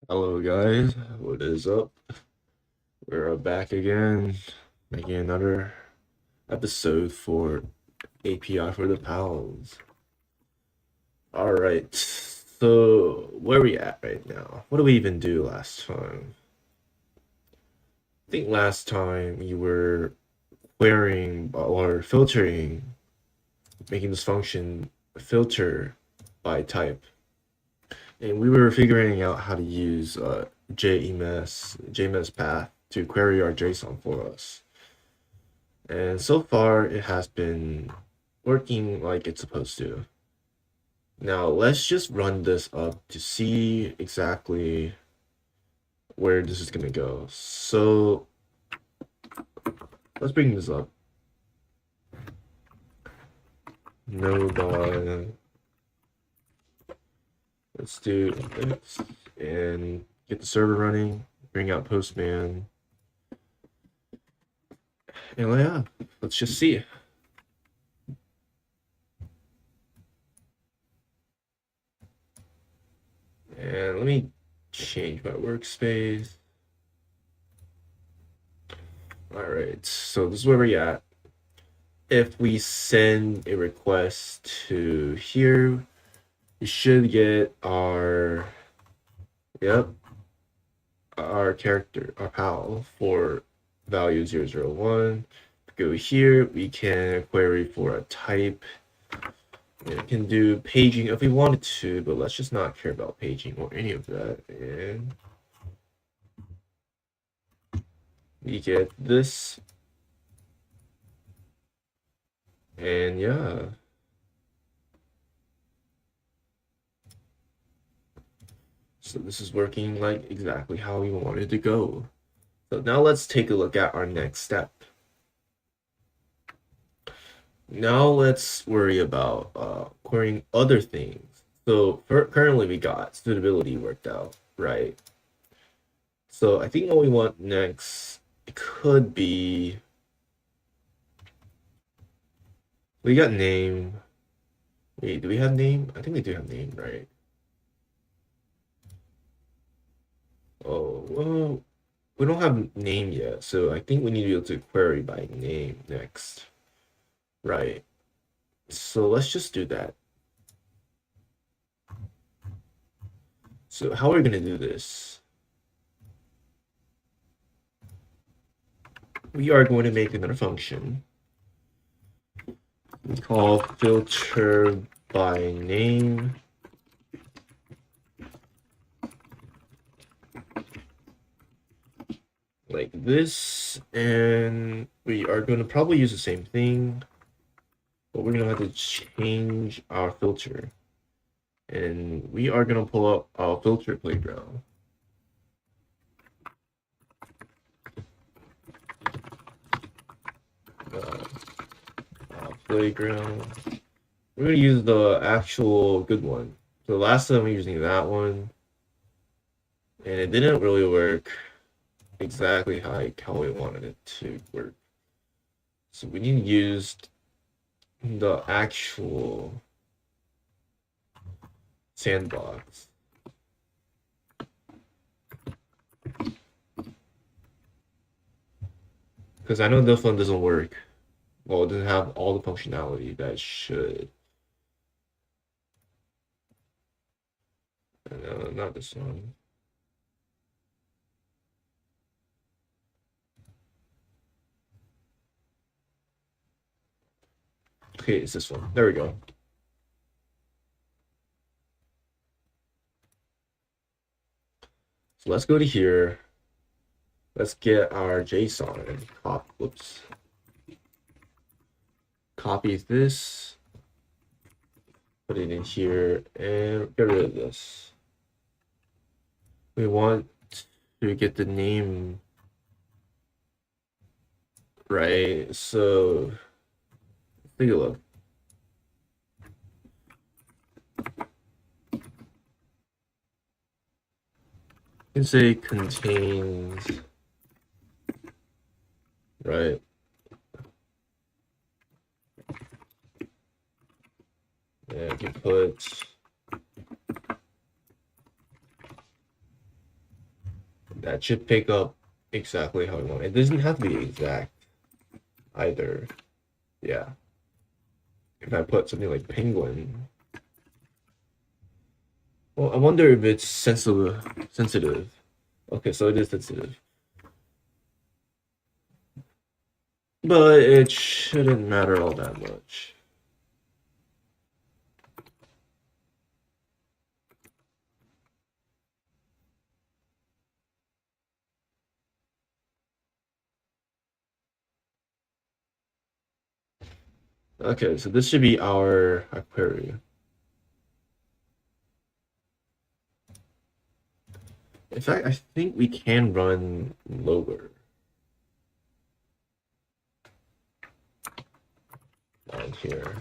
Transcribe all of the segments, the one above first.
Hello guys, what is up? We're back again, making another episode for API for the pals. Alright, so where are we at right now? What did we even do last time? I think last time we were querying or filtering, making this function filter by type. And we were figuring out how to use JMS path to query our JSON for us. And so far, it has been working like it's supposed to. Now, let's just run this up to see exactly where this is going to go. So, let's bring this up. Node on. Let's do this and get the server running, bring out Postman. And yeah, let's just see. And let me change my workspace. All right, so this is where we're at. If we send a request to here, we should get our, yep, our character, our pal for value 001. Go here, we can query for a type. We can do paging if we wanted to, but let's just not care about paging or any of that. And we get this. And yeah. So this is working like exactly how we wanted to go. So now let's take a look at our next step. Now let's worry about querying other things. So currently we got suitability worked out, right? So I think what we want next could be, we got name. Wait, do we have name? I think we do have name, right? Oh, well, we don't have name yet, so I think we need to be able to query by name next. Right. So let's just do that. So how are we going to do this? We are going to make another function. We call filter by name. Like this, and we are going to probably use the same thing, but we're going to have to change our filter. And we are going to pull up our filter playground. Playground. We're going to use the actual good one. So last time we were using that one, and it didn't really work exactly how we wanted it to work. So we need to use the actual sandbox. Because I know this one doesn't work. Well, it doesn't have all the functionality that it should. No, not this one. Okay, it's this one. There we go. So let's go to here. Let's get our JSON and copy this, put it in here, and get rid of this. We want to get the name right. So take a look. You can say contains, right? Yeah, you can put that should pick up exactly how you want. It doesn't have to be exact either. Yeah. If I put something like penguin, well, I wonder if it's sensitive. Okay, so it is sensitive. But it shouldn't matter all that much. Okay, so this should be our query. In fact, I think we can run lower down here.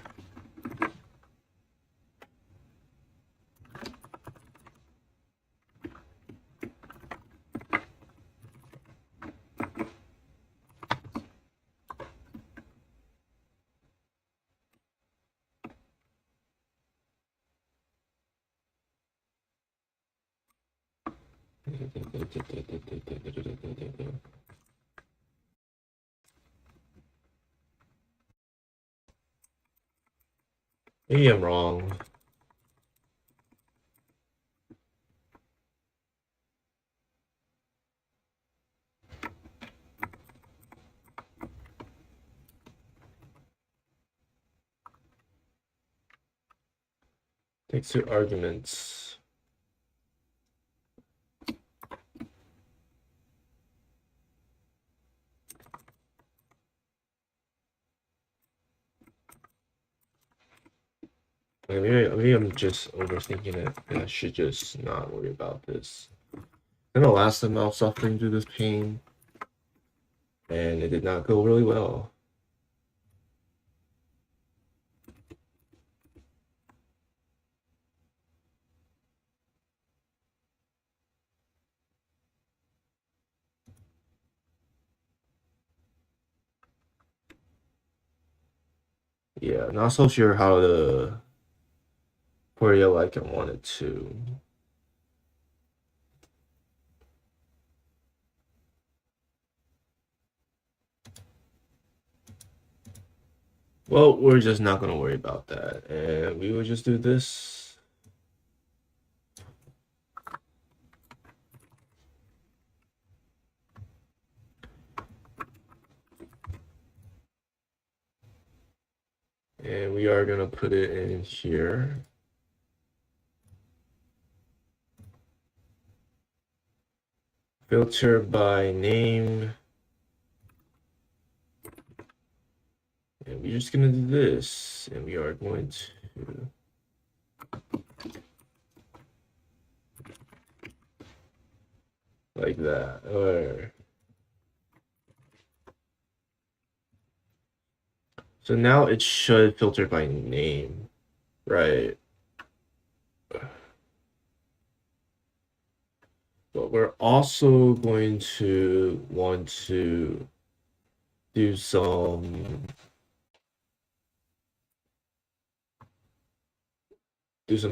Maybe I'm wrong. Takes two arguments. Maybe I'm just overthinking it, and I should just not worry about this. I know last time I was suffering through this pain, and it did not go really well. Yeah, not so sure how to query it like I wanted to. Well, we're just not gonna worry about that, and we will just do this. And we are gonna put it in here. Filter by name. And we're just gonna do this, and we are going to like that. Or so now it should filter by name, right? But we're also going to want to do some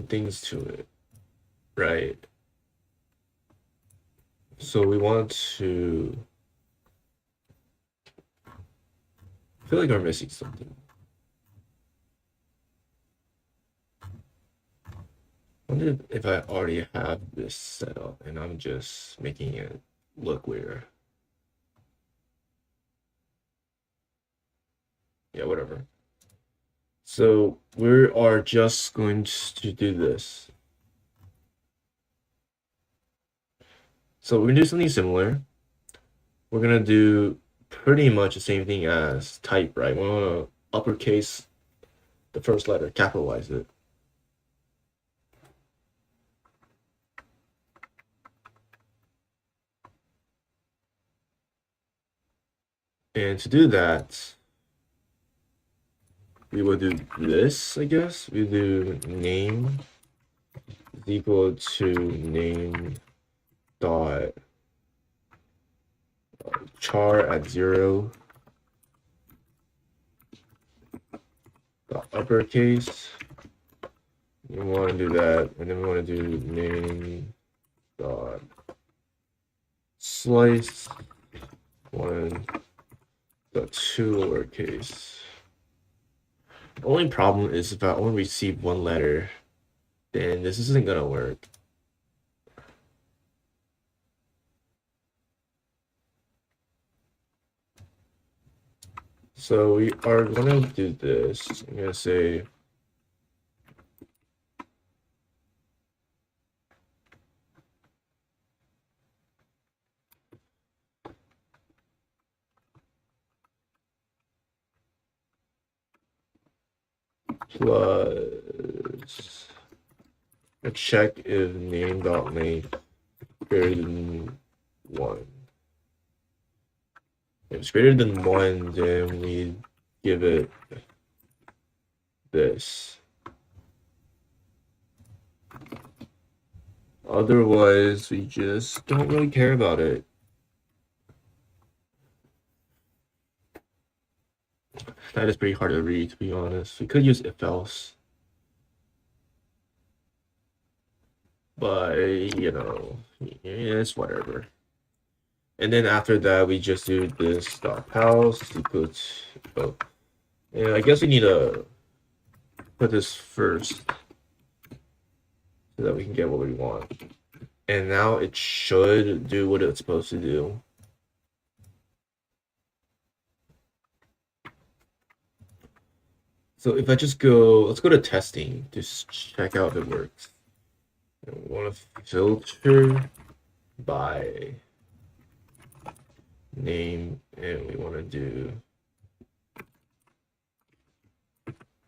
things to it, right? So we want to I feel like we're missing something. I wonder if I already have this set up and I'm just making it look weird. Yeah, whatever. So we are just going to do this. So we're gonna do something similar. We're gonna do pretty much the same thing as type, right? We want to uppercase the first letter, capitalize it. And to do that, we will do this, I guess. We do name is equal to name dot char at 0 dot uppercase. We want to do that, and then we want to do name dot slice 1 dot 2 lowercase. Only problem is if I only receive one letter, then this isn't gonna work. So we are gonna do this. I'm gonna say plus a check if name.length greater than 1. If it's greater than 1, then we give it this. Otherwise, we just don't really care about it. That is pretty hard to read, to be honest. We could use if else. But, you know, it's whatever. And then after that, we just do this dot house equals, oh, and I guess we need to put this first so that we can get what we want. And now it should do what it's supposed to do. So if I just go, let's go to testing, just check out if it works. And we want to filter by name, and we want to do,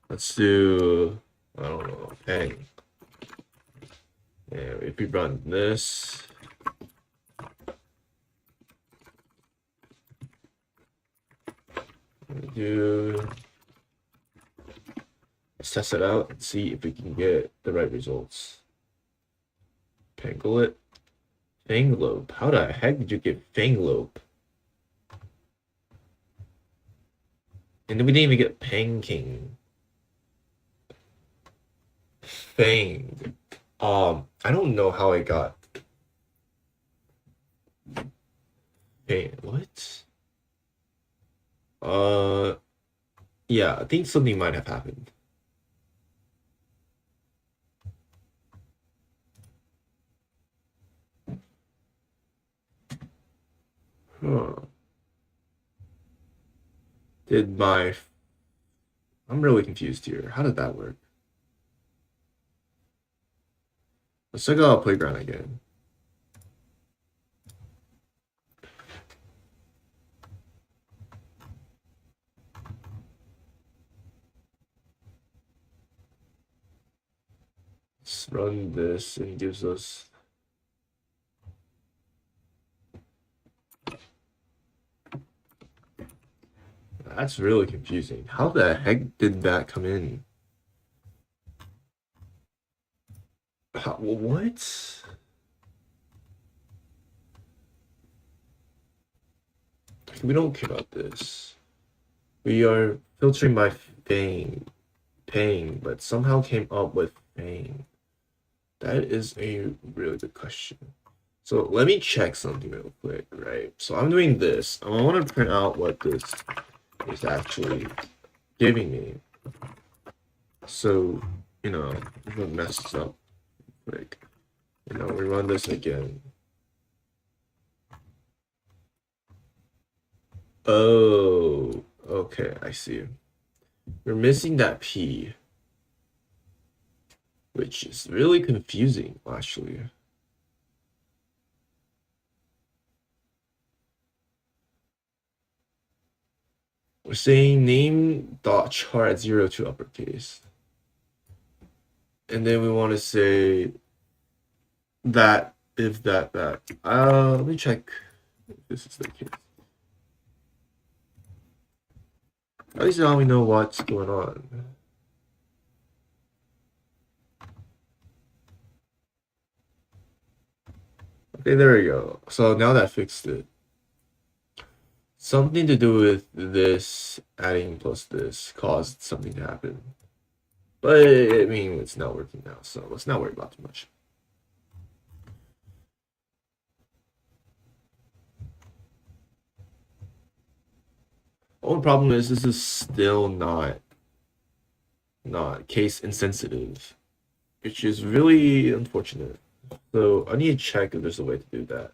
let's do, I don't know, Peng. And if we run this, let's test it out and see if we can get the right results. Panglet, Fanglope. How the heck did you get Fanglope? And then we didn't even get Panking. Fang. I don't know how I got. Fang. What? Yeah, I think something might have happened. Huh. I'm really confused here. How did that work? Let's check out Playground again. Let's run this and it gives us. That's really confusing. How the heck did that come in? What? We don't care about this. We are filtering by paying, but somehow came up with paying. That is a really good question. So let me check something real quick, right? So I'm doing this. I want to print out what this is actually giving me. So, you know, if it messes up, like, you know, we run this again. Oh, okay, I see. We're missing that P, which is really confusing, actually. We're saying name dot char at 0 to uppercase. And then we want to say that if that. Let me check if this is the case. At least now we know what's going on. Okay, there we go. So now that fixed it. Something to do with this adding plus this caused something to happen. But I mean, it's not working now, so let's not worry about too much. Only problem is this is still not case insensitive, which is really unfortunate. So I need to check if there's a way to do that.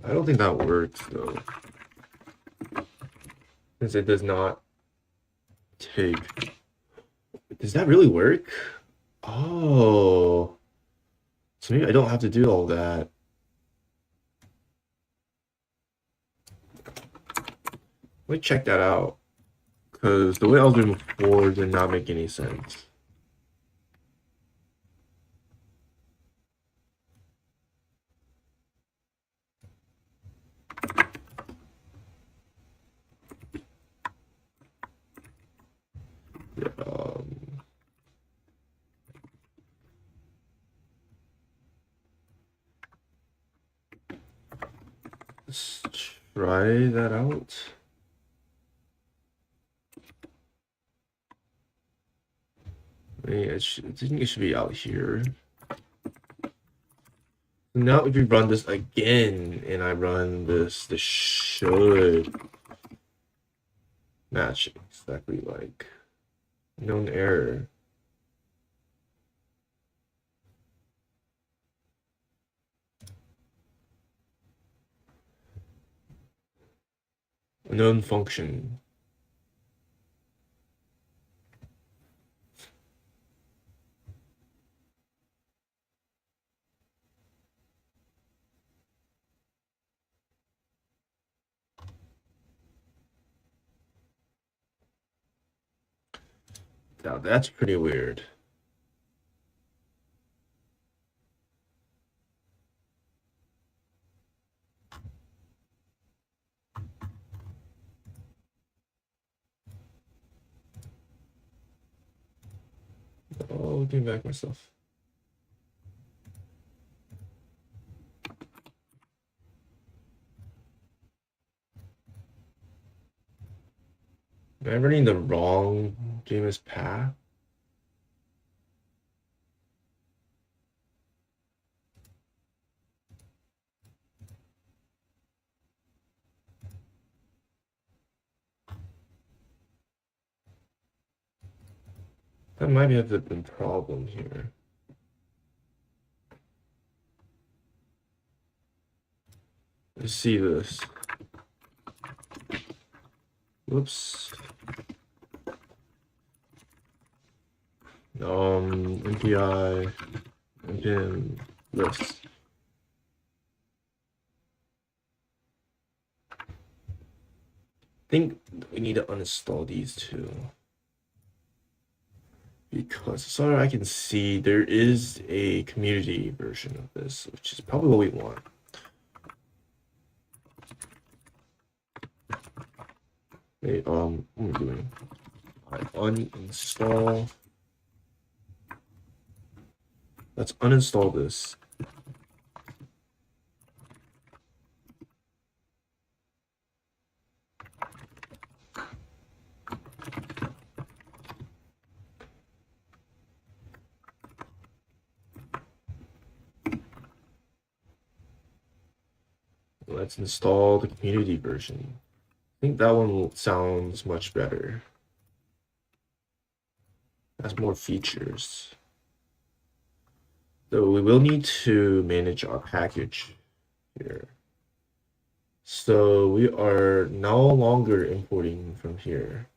I don't think that works though, since it does not take. Does that really work? Oh, so maybe I don't have to do all that. Let me check that out, because the way I was doing before did not make any sense. Yeah, let's try that out. I think it should be out here. Now if we run this again and I run this should match exactly like known error. A known function. Now that's pretty weird. Oh, getting back myself. Am I running the wrong JMS path? That might be the problem here. Let's see this. Whoops. MPI, npm list. I think we need to uninstall these two. Because as far as I can see, there is a community version of this, which is probably what we want. Okay, what am I doing? I uninstall. Let's uninstall this. Let's install the community version. I think that one sounds much better. Has more features. So we will need to manage our package here. So we are no longer importing from here.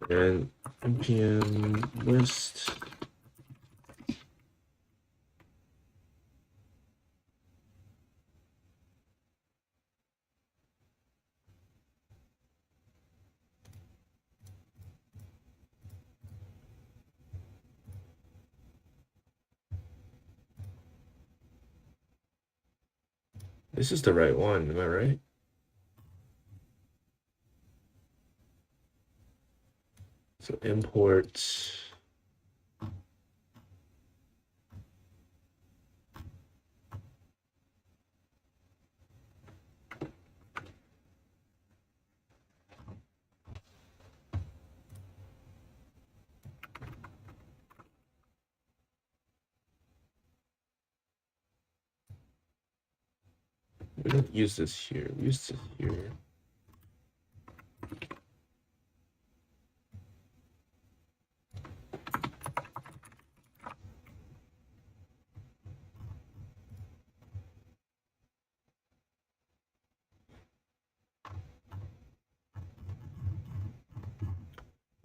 And npm list This is the right one, am I right? So import we don't use this here. We use this here.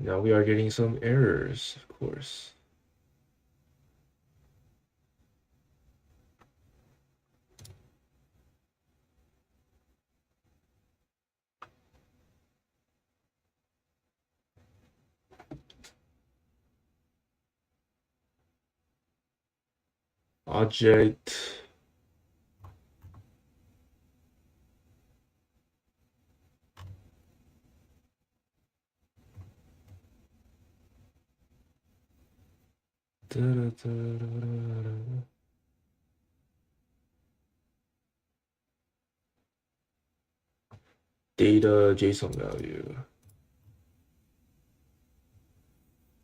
Now we are getting some errors, of course. Object. Da, da, da, da, da. Data JSON value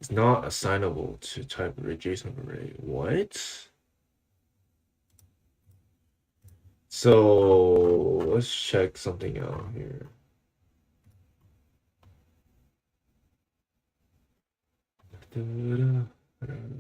is not assignable to type array JSON array. What? So let's check something out here. Da, da, da, da.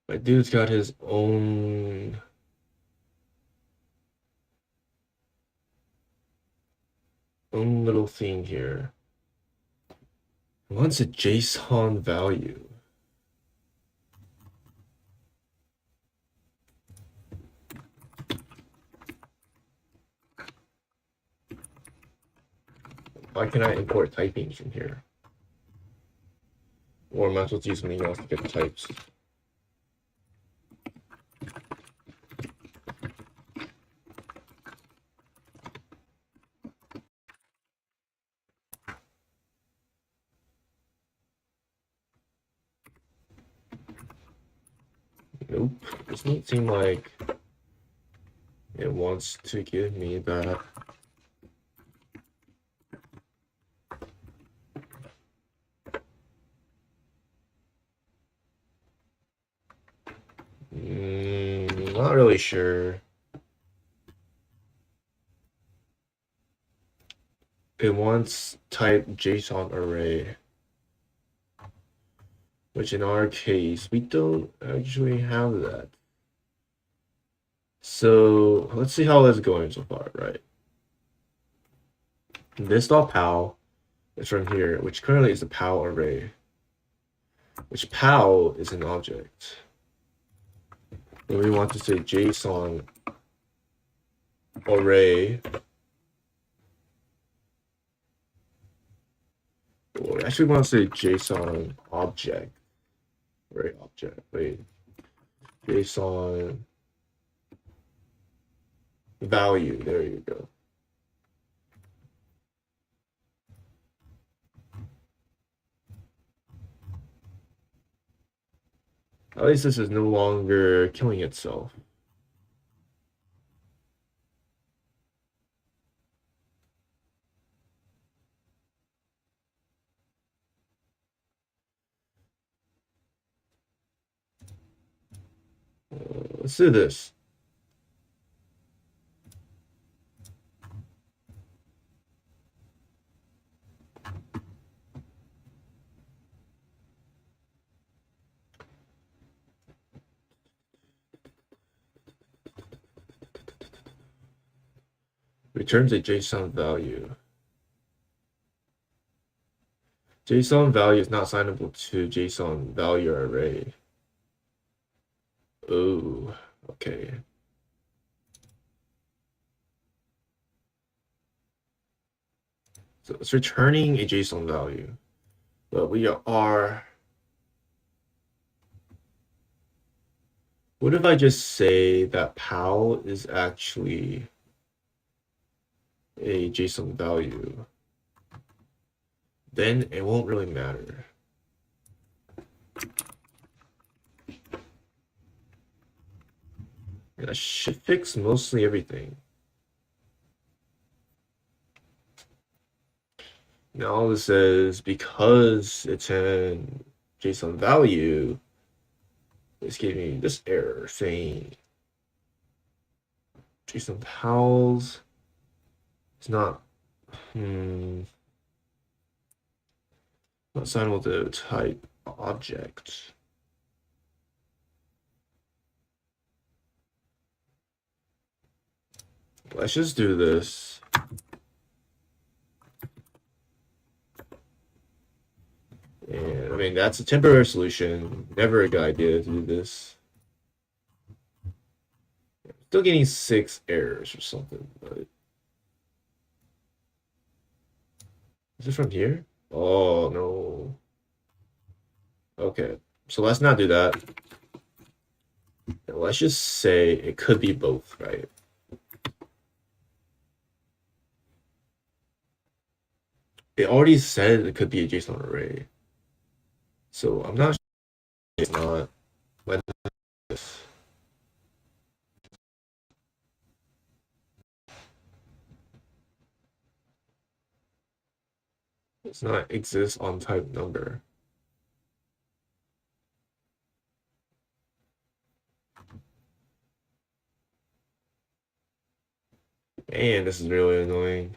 My dude's got his own little thing here. He wants a JSON value. Why can I import typings from here? Or am I supposed to use something else to get the types? Nope. Doesn't seem like it wants to give me that. Not really sure. It wants type JSON array, which in our case, we don't actually have that. So let's see how that's going so far, right? This.pow is from here, which currently is the pow array, which pow is an object. Then we want to say JSON array. Well, we actually want to say JSON object. Array object. Wait. JSON value. There you go. At least this is no longer killing itself. Let's do this. Returns a JSON value. JSON value is not assignable to JSON value array. Oh, okay. So it's returning a JSON value. But we are... What if I just say that PAL is actually a JSON value? Then it won't really matter. And that should fix mostly everything. Now this says because it's an JSON value, it's giving me this error saying JSON PALs is not not assignable to type object. Let's just do this. And I mean, that's a temporary solution. Never a good idea to do this. Still getting 6 errors or something, but is it from here? Oh no. Okay, so let's not do that. Let's just say it could be both, right? It already said it could be a JSON array. So I'm not sure it's not when this. It's not exists on type number. Man, this is really annoying.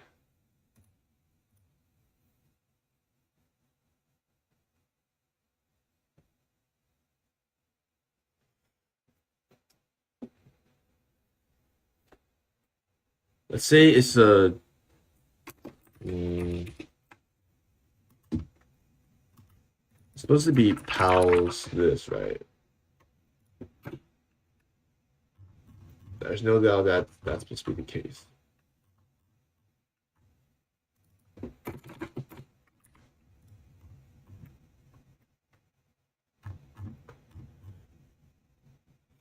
Let's say it's a it's supposed to be PALs this, right? There's no doubt that that's supposed to be the case.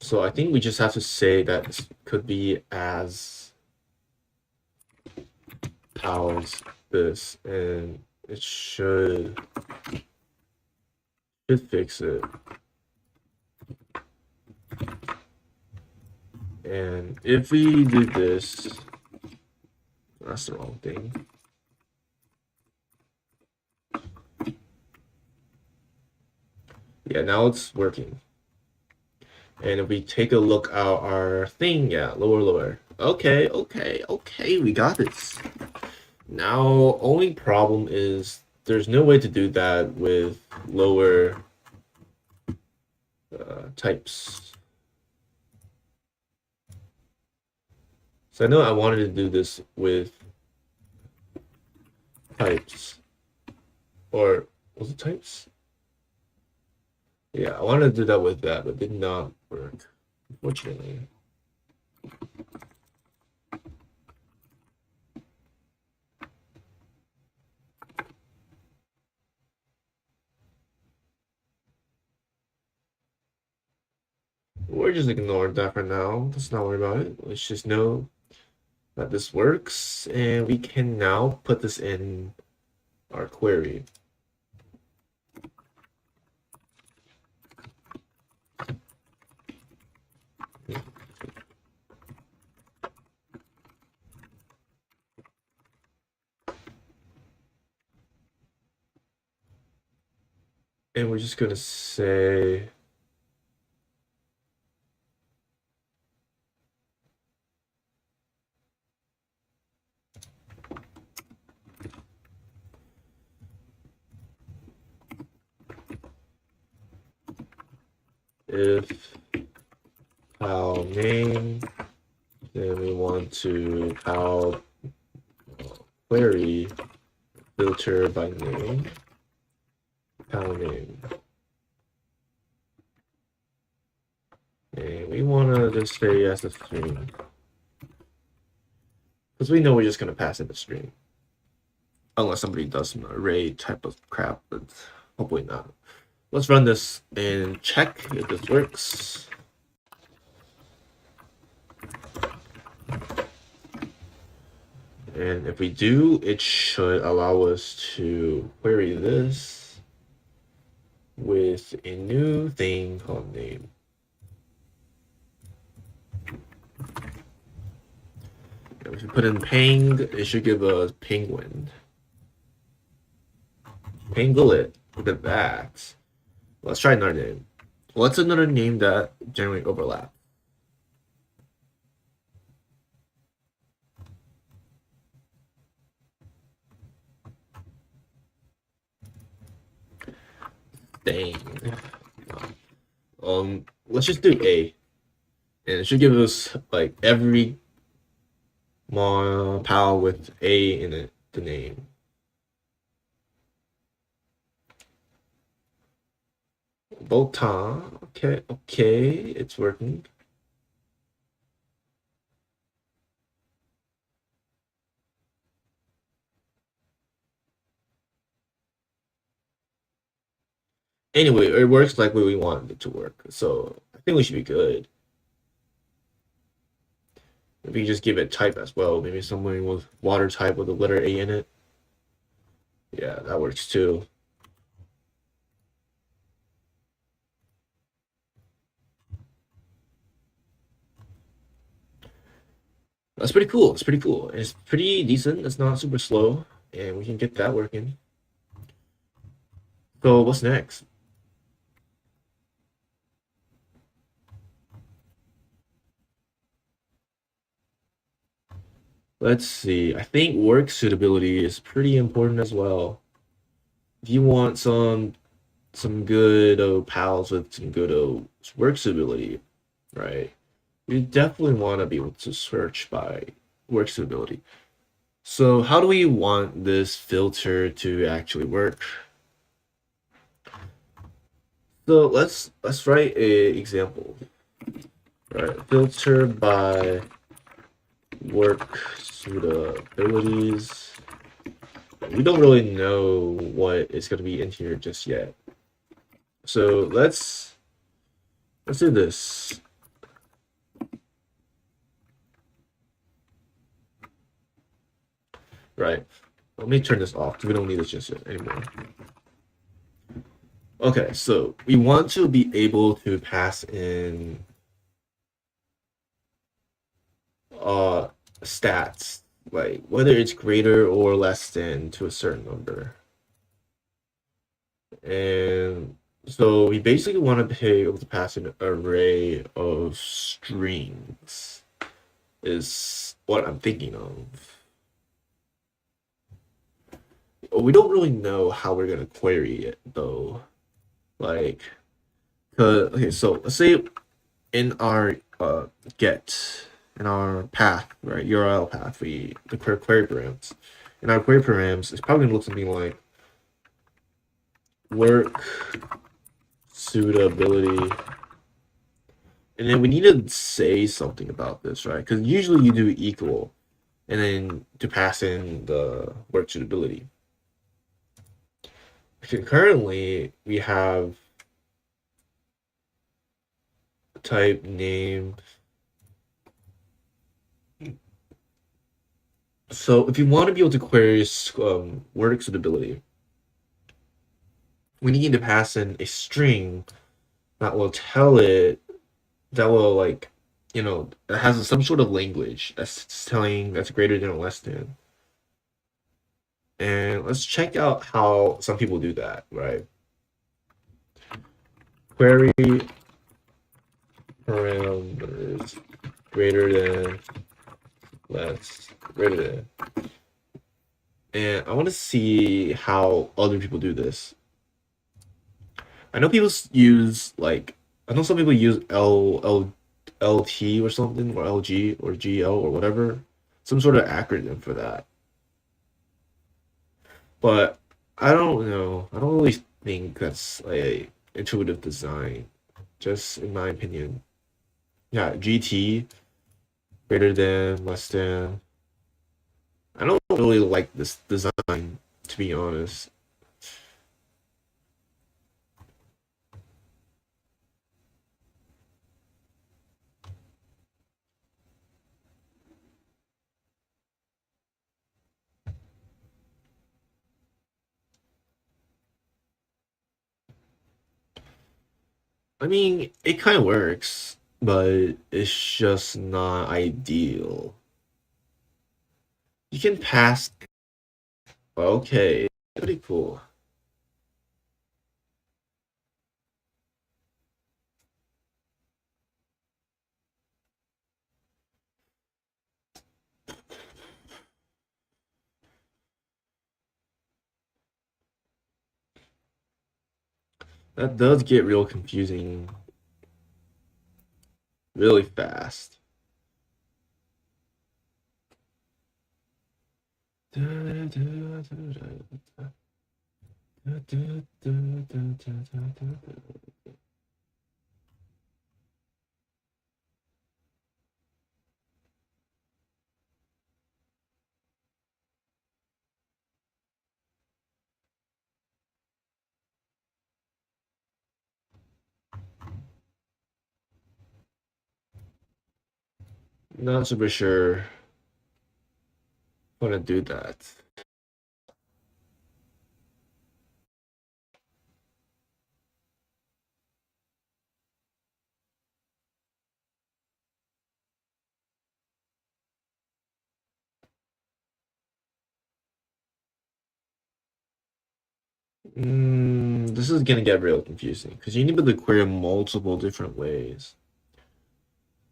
So I think we just have to say that this could be as PALs this, and it should fix it. And if we do this, that's the wrong thing. Yeah, now it's working. And if we take a look at our thing, yeah, lower. Okay, we got this. Now, only problem is there's no way to do that with lower types. So I know I wanted to do this with types, or was it types? Yeah, I wanted to do that with that, but did not work, unfortunately. We're just ignoring that for now. Let's not worry about it. Let's just know that this works, and we can now put this in our query. And we're just gonna say if PAL name, then we want to PAL query filter by name, PAL name. And we want to just say as a string, because we know we're just going to pass it a string. unless somebody does some array type of crap, but hopefully not. Let's run this and check if this works. And if we do, it should allow us to query this with a new thing called name. And if we put in pang, it should give us penguin. Pangolin. Look at that. Let's try another name. What's another name that generally overlap? Dang. Let's just do A. And it should give us like every pal with A in it, the name. Botan. Okay, it's working. Anyway, it works like we wanted it to work, so I think we should be good. If you just give it type as well, maybe something with water type with the letter A in it. Yeah, that works too. That's pretty cool. It's pretty cool. It's pretty decent. It's not super slow, and we can get that working. So what's next? Let's see. I think work suitability is pretty important as well. If you want some good pals with some good work suitability, right? You definitely want to be able to search by work suitability. So how do we want this filter to actually work? So let's write a example. Right, filter by work suitabilities. We don't really know what is going to be in here just yet. So let's do this. Right. Let me turn this off because we don't need this just yet anymore. Okay, so we want to be able to pass in stats, like whether it's greater or less than to a certain number. And so we basically want to be able to pass an array of strings is what I'm thinking of. We don't really know how we're gonna query it though. Like, okay, so let's say in our get in our path, right, URL path, we declare query params. In our query params, it's probably gonna look something like work suitability, and then we need to say something about this, right? Because usually you do equal, and then to pass in the work suitability. Currently, we have type name. So if you want to be able to query work suitability, we need to pass in a string that will tell it, that will like, it has some sort of language that's telling that's greater than or less than. And let's check out how some people do that, right? Query parameters greater than, less, greater than. And I want to see how other people do this. I know people use like, I know some people use LT or something, or LG or GL or whatever, some sort of acronym for that. But I don't know. I don't really think that's a intuitive design, just in my opinion. Yeah, GT greater than, less than. I don't don't really like this design, to be honest. I mean, it kind of works, but it's just not ideal. You can pass. Okay, pretty cool. That does get real confusing really fast. Not super sure how to do that. This is gonna get real confusing because you need to query multiple different ways.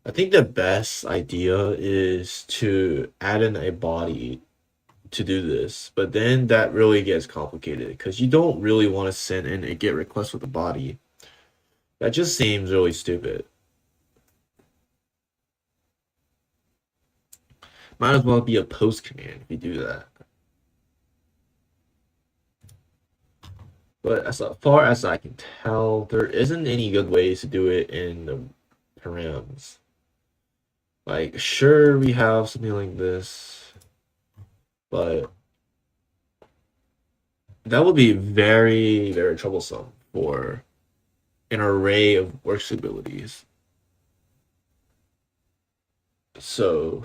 I think the best idea is to add in a body to do this, but then that really gets complicated because you don't really want to send in a GET request with a body. That just seems really stupid. Might as well be a post command if you do that. But as far as I can tell, there isn't any good ways to do it in the params. Like, sure, we have something like this, but that would be very, very troublesome for an array of work abilities. So,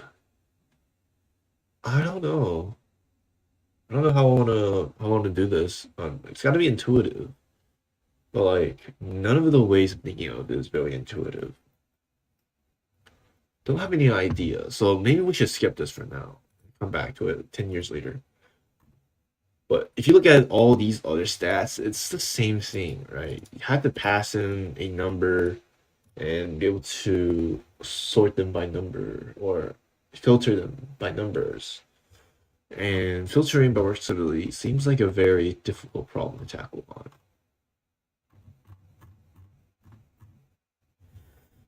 I don't know. I don't know how I want to do this. It's got to be intuitive, but like none of the ways of thinking of it is very intuitive. Don't have any idea. So maybe we should skip this for now. Come back to it 10 years later. But if you look at all these other stats, it's the same thing, right? You have to pass in a number and be able to sort them by number or filter them by numbers. And filtering by work stability seems like a very difficult problem to tackle on.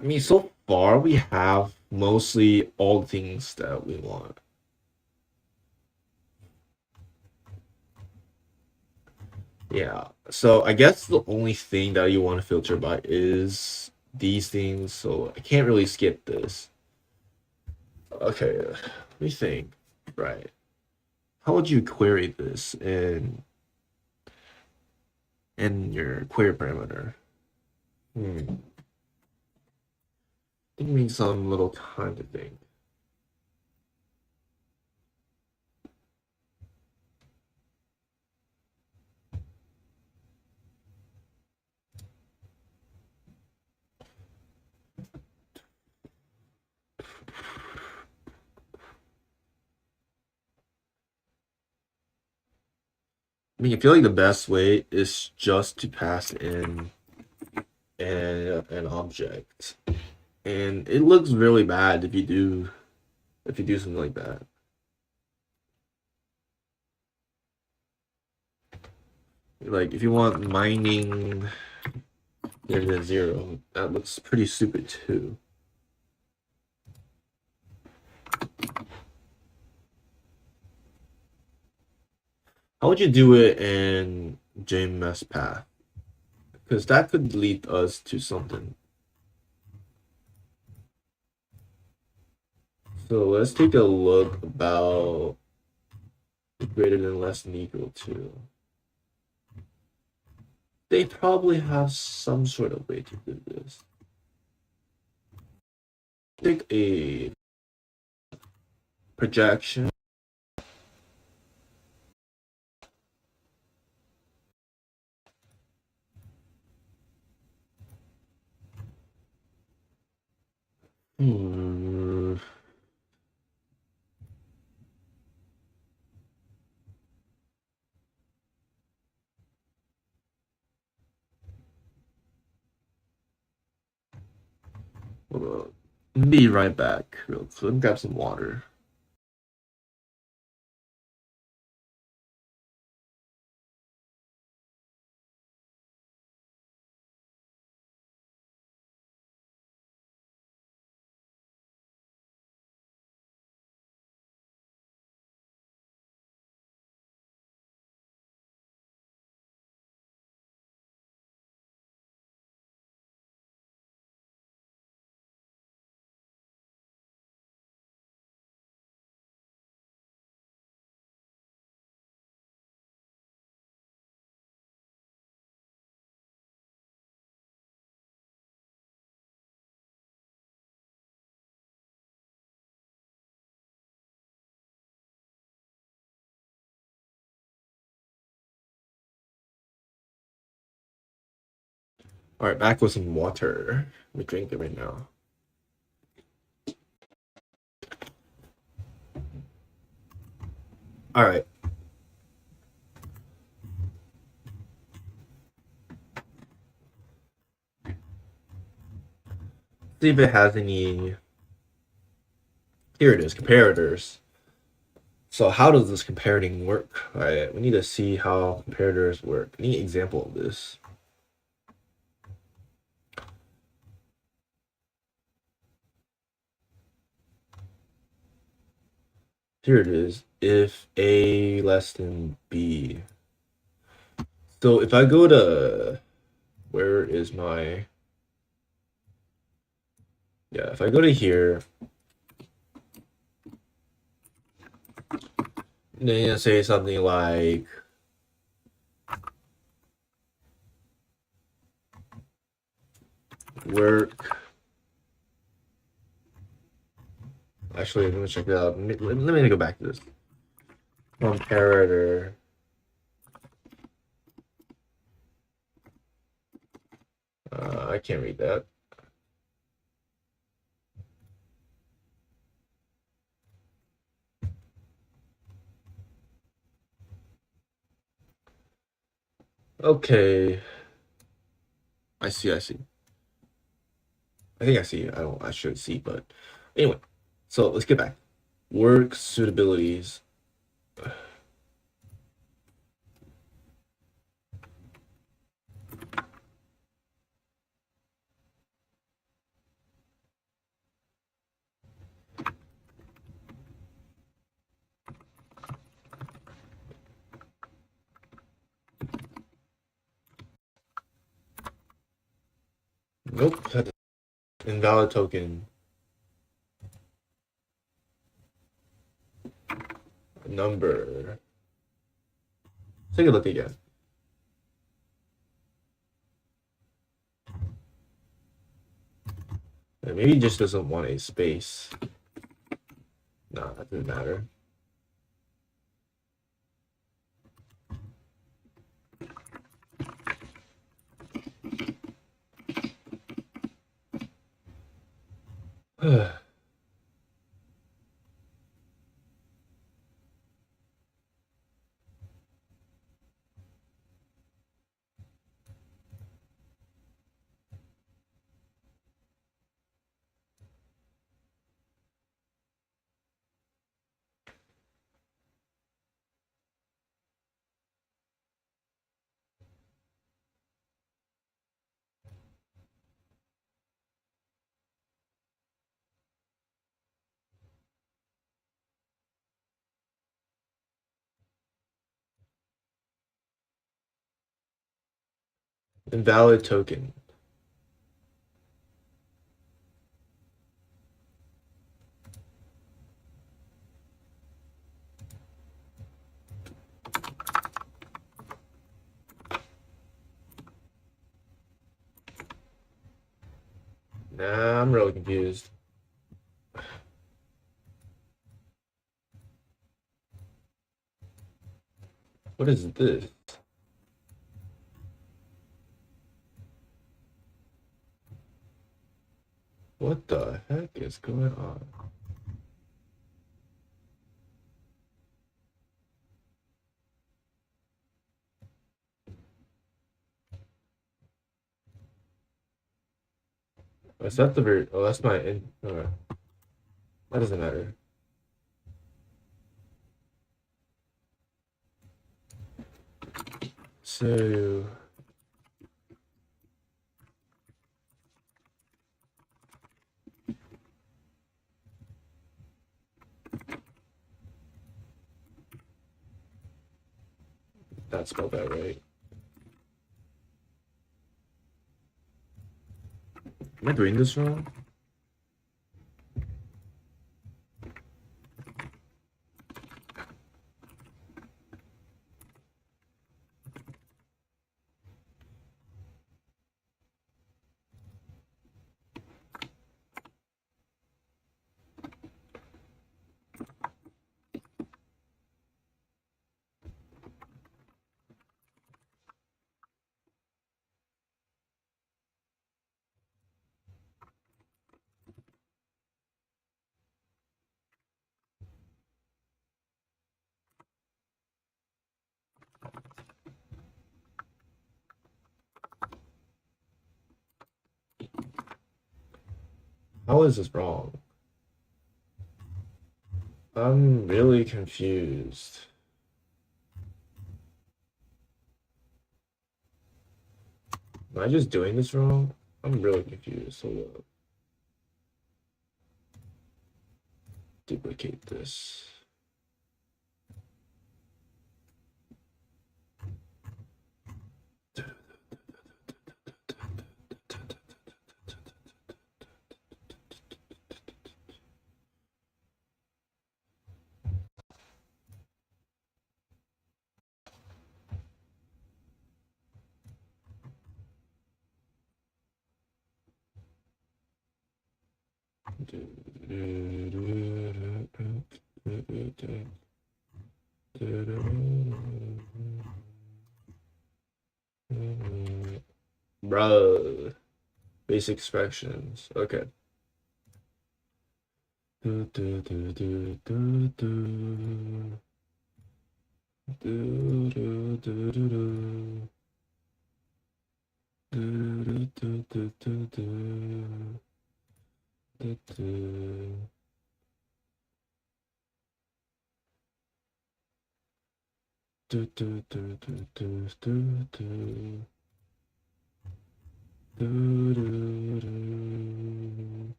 I mean, so far we have mostly all the things that we want. Yeah, so I guess the only thing that you want to filter by is these things, so I can't really skip this. Okay, let me think. Right. How would you query this in your query parameter? Hmm. Give me some little time to think. I mean, I feel like the best way is just to pass in an object, and it looks really bad if you do something like that. Like if you want mining greater than 0, that looks pretty stupid too. How would you do it in JMS path? Because that could lead us to something. So let's take a look about greater than, less than, equal to. They probably have some sort of way to do this. Take a projection. Hmm. Hold on. Be right back. Real quick. Let me grab some water. All right, back with some water. Let me drink it right now. All right. See if it has any. Here it is, comparators. So how does this comparating work? All right, we need to see how comparators work. Any example of this? Here it is. If A less than B. So if I go to, where is my, yeah, if I go to here, then you say something like, work. Actually, let me check it out. Let me go back to this. Comparator. I can't read that. Okay. I see, I see. I think I see. I should see, but anyway. So let's get back. Work suitabilities. Nope. Invalid token. Number. Take a look again. Maybe he just doesn't want a space. Nah, that doesn't matter. Invalid token. Nah, I'm really confused. What is this? What the heck is going on? Is that the very? Oh, that's my in. Alright. That doesn't matter. So that spelled that right. Am I doing this wrong? How is this wrong? I'm really confused. Am I just doing this wrong? I'm really confused. Hold up. Duplicate this. Bro, basic expressions. Okay.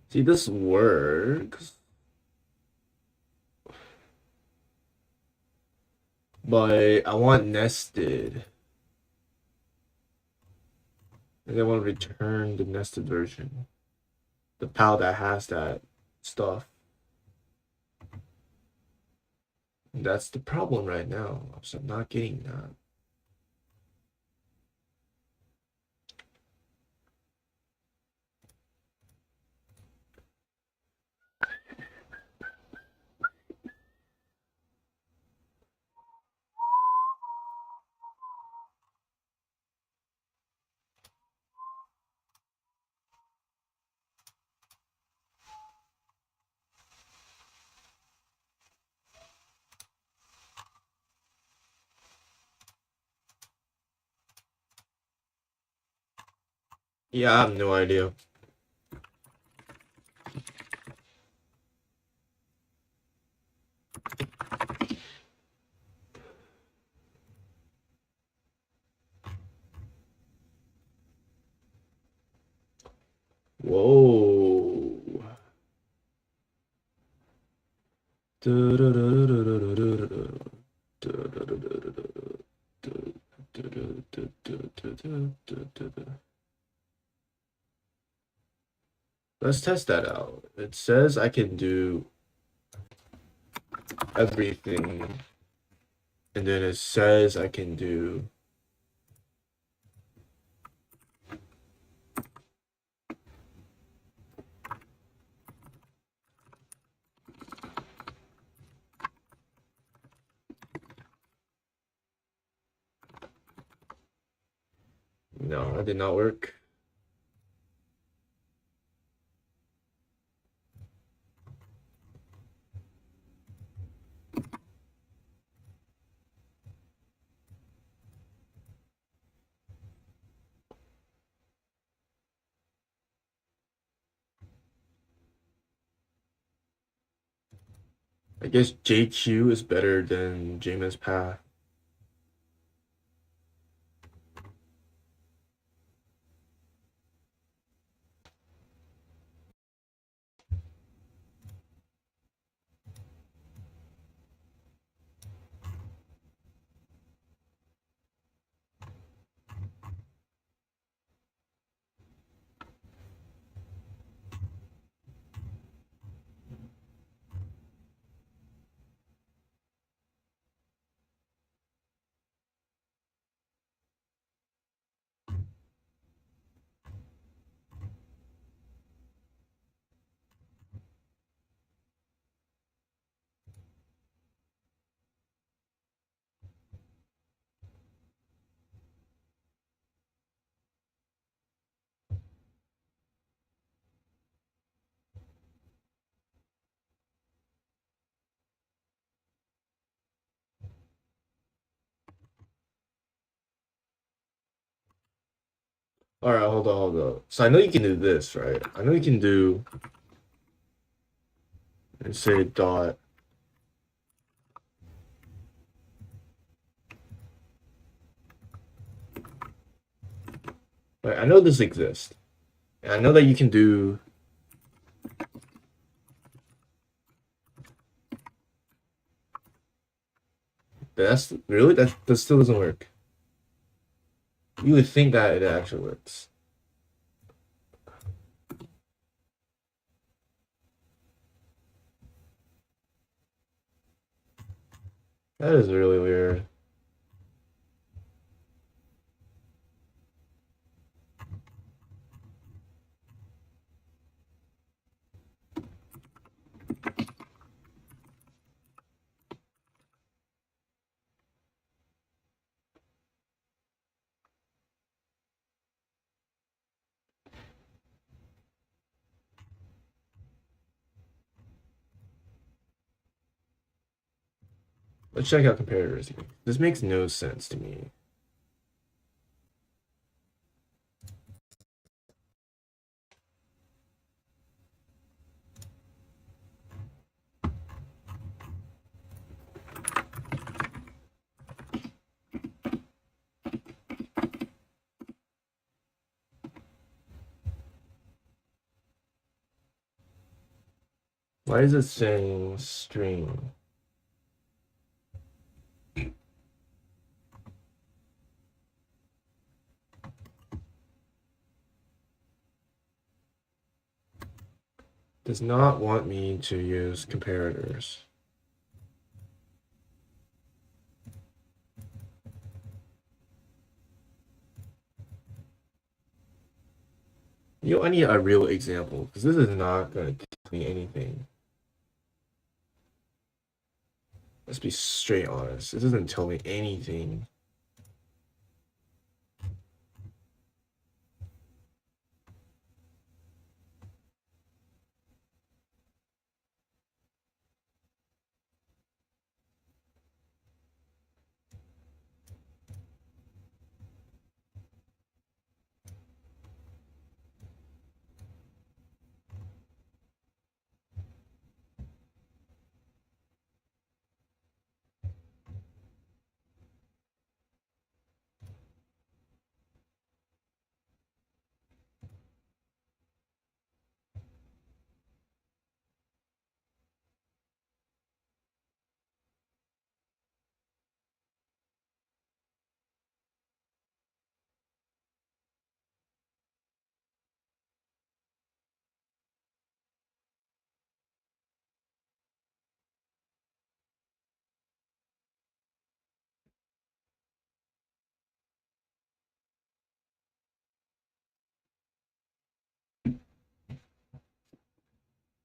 See, this works, but I want nested. And I want to return the nested version. The PAL that has that stuff. And that's the problem right now. So I'm not getting that. Yeah, I have no idea. Whoa. Let's test that out. It says I can do everything, and then it says I can do no, that did not work. I guess JQ is better than JMS path. All right, hold on, hold on. So I know you can do this, right? I know you can do and say dot. Right, I know this exists. And I know that you can do that's really that still doesn't work. You would think that it actually works. That is really weird. Let's check out comparators here. This makes no sense to me. Why is it saying string? Does not want me to use comparators. You know, I need a real example because this is not going to tell me anything. Let's be straight honest. This doesn't tell me anything.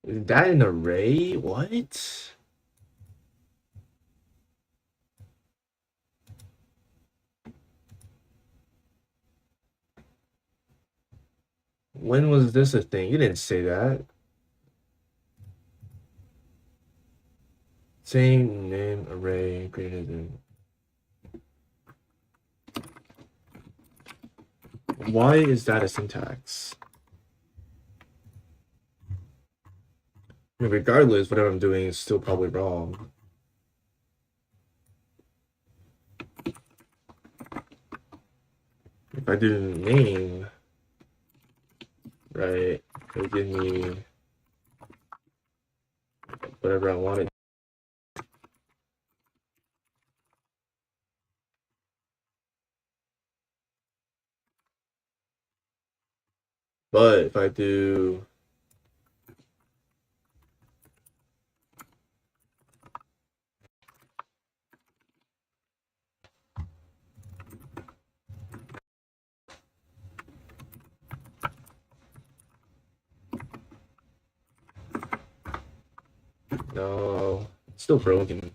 Is that an array? What? When was this a thing? You didn't say that. Same name array greater than. Why is that a syntax? I mean, regardless, whatever I'm doing is still probably wrong. If I do name, right, it'll give me whatever I wanted. But if I do no, it's still broken.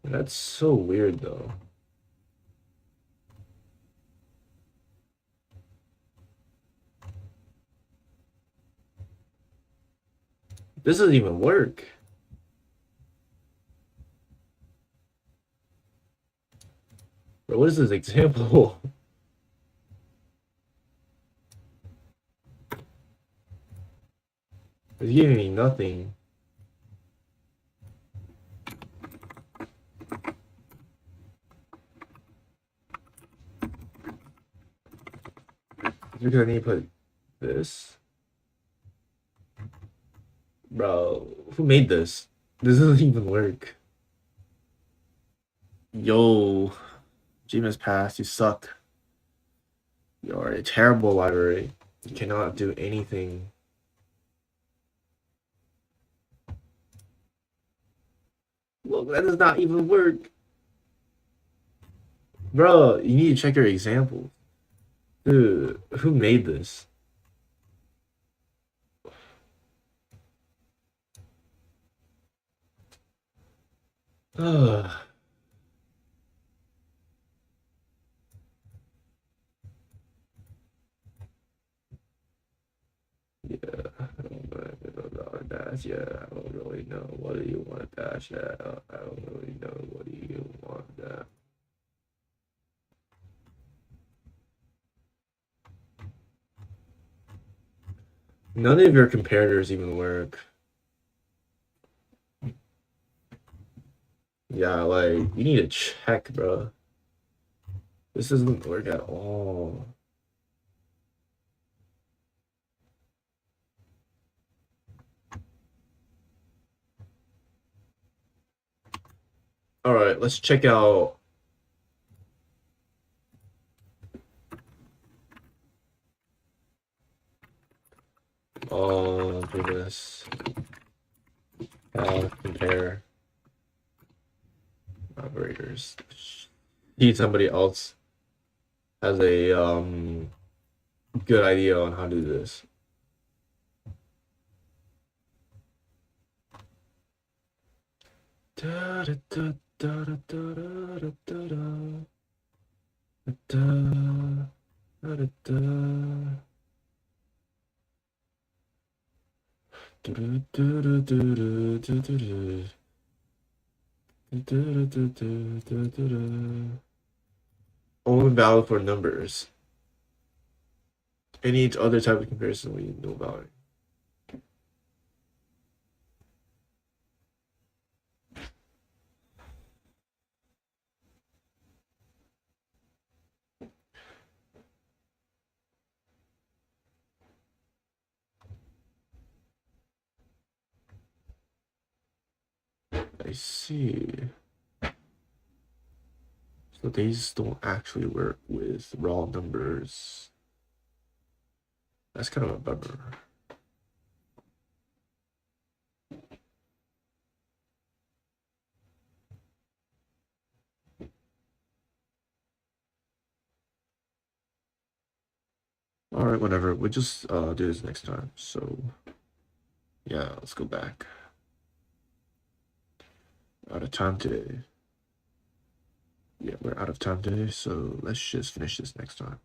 That's so weird though. This doesn't even work. Bro, what is this example? It's giving me nothing. It's because I need to put this. Bro, who made this? This doesn't even work. Yo, GMS Pass, you suck. You're a terrible library. You cannot do anything. Look, that does not even work. Bro, you need to check your example. Dude, who made this? Ugh. Yeah, I don't know dash. Yeah, I don't really know. What do you want to dash at? I don't really know. What do you want that? None of your comparators even work. Yeah, like you need to check, bro. This doesn't work at all. All right, let's check out. Do this. Compare operators. Need somebody else has a good idea on how to do this. Da, da, da, da, da, da, da, da, da, da, da, da. Only valid for numbers. Any other type of comparison we know about it. I see. So these don't actually work with raw numbers. That's kind of a bummer. All right, whatever. We'll just do this next time. So yeah, let's go back. Out of time today. Yeah, we're out of time today, so let's just finish this next time.